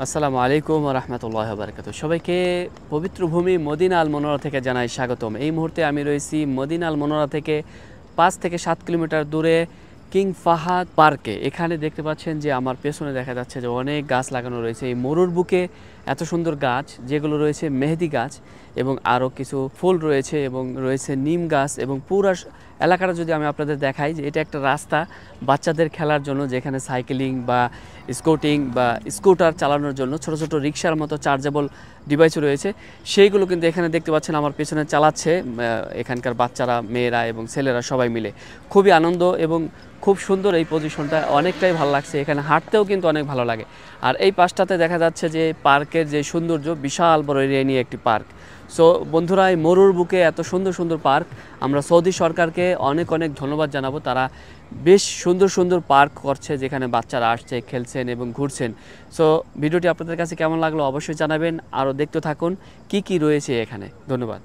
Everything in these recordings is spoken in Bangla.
আসসালামু আলাইকুম ওয়া রাহমাতুল্লাহি ওয়া বারাকাতুহু। সবাইকে পবিত্র ভূমি মদিনা আল মনোরা থেকে জানাই স্বাগতম। এই মুহূর্তে আমি রয়েছি মদিনা আল মনোরা থেকে 5 থেকে 7 কিলোমিটার দূরে কিং ফাহাদ পার্কে। এখানে দেখতে পাচ্ছেন যে আমার পেছনে দেখা যাচ্ছে যে অনেক গাছ লাগানো রয়েছে। এই মরুর বুকে এত সুন্দর গাছ, যেগুলো রয়েছে মেহেদি গাছ এবং আরও কিছু ফুল রয়েছে এবং রয়েছে নিম গাছ এবং পুরা এলাকাটা যদি আমি আপনাদের দেখাই যে এটা একটা রাস্তা বাচ্চাদের খেলার জন্য, যেখানে সাইকেলিং বা স্কুটিং বা স্কুটার চালানোর জন্য ছোট ছোট রিক্সার মতো চার্জেবল ডিভাইস রয়েছে। সেইগুলো কিন্তু এখানে দেখতে পাচ্ছেন আমার পেছনে চালাচ্ছে এখানকার বাচ্চারা, মেয়েরা এবং ছেলেরা সবাই মিলে। খুবই আনন্দ এবং খুব সুন্দর এই পজিশনটা, অনেকটাই ভালো লাগছে। এখানে হাঁটতেও কিন্তু অনেক ভালো লাগে। আর এই পাশটাতে দেখা যাচ্ছে যে পার্কের যে সৌন্দর্য, বিশাল বড় এরিয়া নিয়ে একটি পার্ক। সো বন্ধুরা, এই মরুর বুকে এত সুন্দর সুন্দর পার্ক, আমরা সৌদি সরকারকে অনেক অনেক ধন্যবাদ জানাবো। তারা বেশ সুন্দর সুন্দর পার্ক করছে, যেখানে বাচ্চারা আসছে, খেলছেন এবং ঘুরছেন। সো ভিডিওটি আপনাদের কাছে কেমন লাগলো অবশ্যই জানাবেন। আরও দেখতে থাকুন কি কি রয়েছে এখানে। ধন্যবাদ।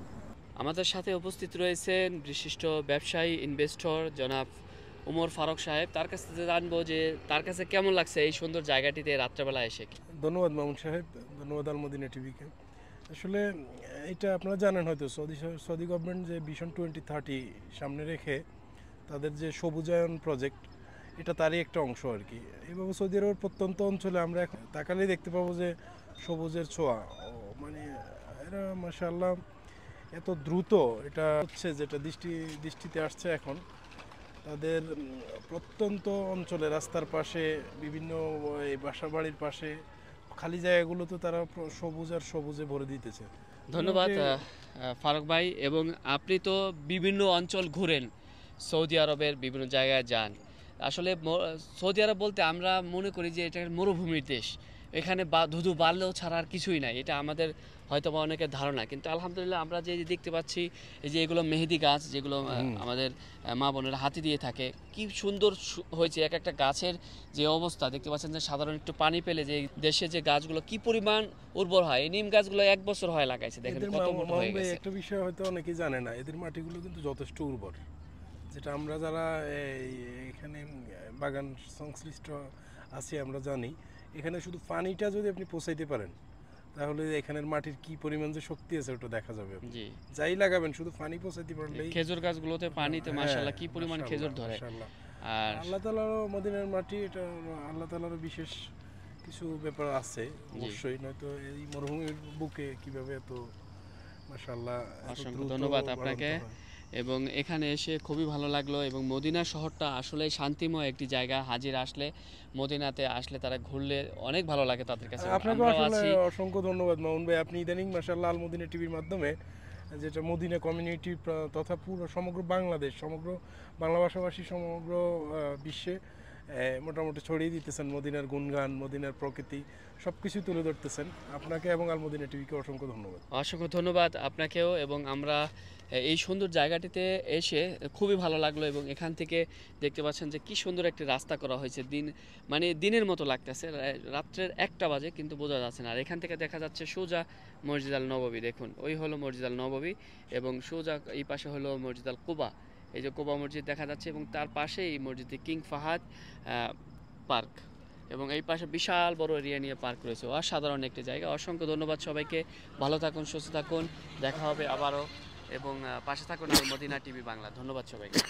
আমাদের সাথে উপস্থিত রয়েছেন বিশিষ্ট ব্যবসায়ী, ইনভেস্টর জনাব ওমর ফারুক সাহেব। তার কাছ থেকে জানবো যে তার কাছে কেমন লাগছে এই সুন্দর জায়গাটিতে রাত্রেবেলা এসে। ধন্যবাদ মামুন সাহেব, ধন্যবাদ আল মদিনা টিভিকে। আসলে এটা আপনারা জানেন হয়তো, সৌদি গভর্নমেন্ট যে ভিশন 2030 সামনে রেখে তাদের যে সবুজায়ন প্রজেক্ট, এটা তারই একটা অংশ আর কি। এইভাবে সৌদি আরবের প্রত্যন্ত অঞ্চলে আমরা এখন তাকালেই দেখতে পাবো যে সবুজের ছোঁয়া, মানে এরা মাশাআল্লাহ এত দ্রুত এটা হচ্ছে, যেটা দৃষ্টিতে আসছে এখন। তাদের প্রত্যন্ত অঞ্চলে রাস্তার পাশে, বিভিন্ন এই বাসা বাড়ির পাশে খালি জায়গাগুলো তো তারা সবুজ আর সবুজে ভরে দিতেছে। ধন্যবাদ ফারুক ভাই। এবং আপনি তো বিভিন্ন অঞ্চল ঘুরেন, সৌদি আরবের বিভিন্ন জায়গায় যান। আসলে সৌদি আরব বলতে আমরা মনে করি যে এটা মরুভূমির দেশ, এখানে ধুধু বাড়লেও ছাড়া আর কিছুই নাই, এটা আমাদের হয়তো বা অনেকের ধারণা। কিন্তু আলহামদুলিল্লাহ আমরা যে দেখতে পাচ্ছি এই যে এগুলো মেহেদি গাছ, যেগুলো আমাদের মা বোনেরা হাতি দিয়ে থাকে, কি সুন্দর হয়েছে এক একটা গাছের যে অবস্থা দেখতে পাচ্ছেন। যে সাধারণ একটু পানি পেলে যে দেশে যে গাছগুলো কি পরিমাণ উর্বর হয়, এই নিম গাছগুলো 1 বছর হয় লাগাইছে, দেখেন কত মোটা হয়ে গেছে। একটা বিষয় হয়তো অনেকেই জানে না, এদের মাটিগুলো কিন্তু যথেষ্ট উর্বর। যেটা আমরা যারা এখানে বাগান সংশ্লিষ্ট আছি আমরা জানি, এখানে শুধু পানিটা যদি আপনি পৌঁছাইতে পারেন, তাহলে এখানের মাটির কি পরিমাণ যে শক্তি আছে ওটা দেখা যাবে। জি, যাই লাগাবেন শুধু পানি পৌঁছাইতে পারলেই। খেজুর গাছগুলোতে পানিতে মাশাআল্লাহ কি পরিমাণ খেজুর ধরে। আর আল্লাহ তাআলার মদিনার মাটি, এটা আল্লাহ তাআলার বিশেষ কিছু ব্যাপার আছে অবশ্যই, নয়তো এই মরুভূমির বুকে কিভাবে এত মাশাআল্লাহ। অসংখ্য ধন্যবাদ আপনাকে। এবং এখানে এসে খুবই ভালো লাগলো। এবং মদিনা শহরটা আসলে শান্তিময় একটি জায়গা। হাজির আসলে, মদিনাতে আসলে তারা ঘুরলে অনেক ভালো লাগে তাদের কাছে। আপনাকে আসলে অসংখ্য ধন্যবাদ মামুন ভাই। আপনি ইদানিং মাশাআল্লাহ আল মদিনা টিভির মাধ্যমে, যেটা মদিনা কমিউনিটি তথা পুরো সমগ্র বাংলাদেশ, সমগ্র বাংলা ভাষাভাষী সমগ্র বিশ্বে মোটামুটি ছড়িয়ে দিতেছেন মদিনার গুণগান, মদিনার প্রকৃতি, সব কিছু তুলে ধরতেছেন। আপনাকে এবং আল মদিনা টিভিকে অসংখ্য ধন্যবাদ। অসংখ্য ধন্যবাদ আপনাকেও। এবং আমরা এই সুন্দর জায়গাটিতে এসে খুবই ভালো লাগলো। এবং এখান থেকে দেখতে পাচ্ছেন যে কি সুন্দর একটি রাস্তা করা হয়েছে, মানে দিনের মতো লাগতেছে। রাত্রের 1টা বাজে কিন্তু বোঝা যাচ্ছে না। আর এখান থেকে দেখা যাচ্ছে সোজা মসজিদ আল নববী। দেখুন, ওই হলো মসজিদ আল নববী এবং সোজা এই পাশে হলো মসজিদ আল কুবা। এই যে কুবা মসজিদ দেখা যাচ্ছে এবং তার পাশেই মসজিদে কিং ফাহাদ পার্ক। এবং এই পাশে বিশাল বড় এরিয়া নিয়ে পার্ক রয়েছে। অসাধারণ একটি জায়গা। অসংখ্য ধন্যবাদ সবাইকে। ভালো থাকুন, সুস্থ থাকুন, দেখা হবে আবারও। এবং পাশে থাকুন আল মদিনা টিভি বাংলা। ধন্যবাদ সবাইকে।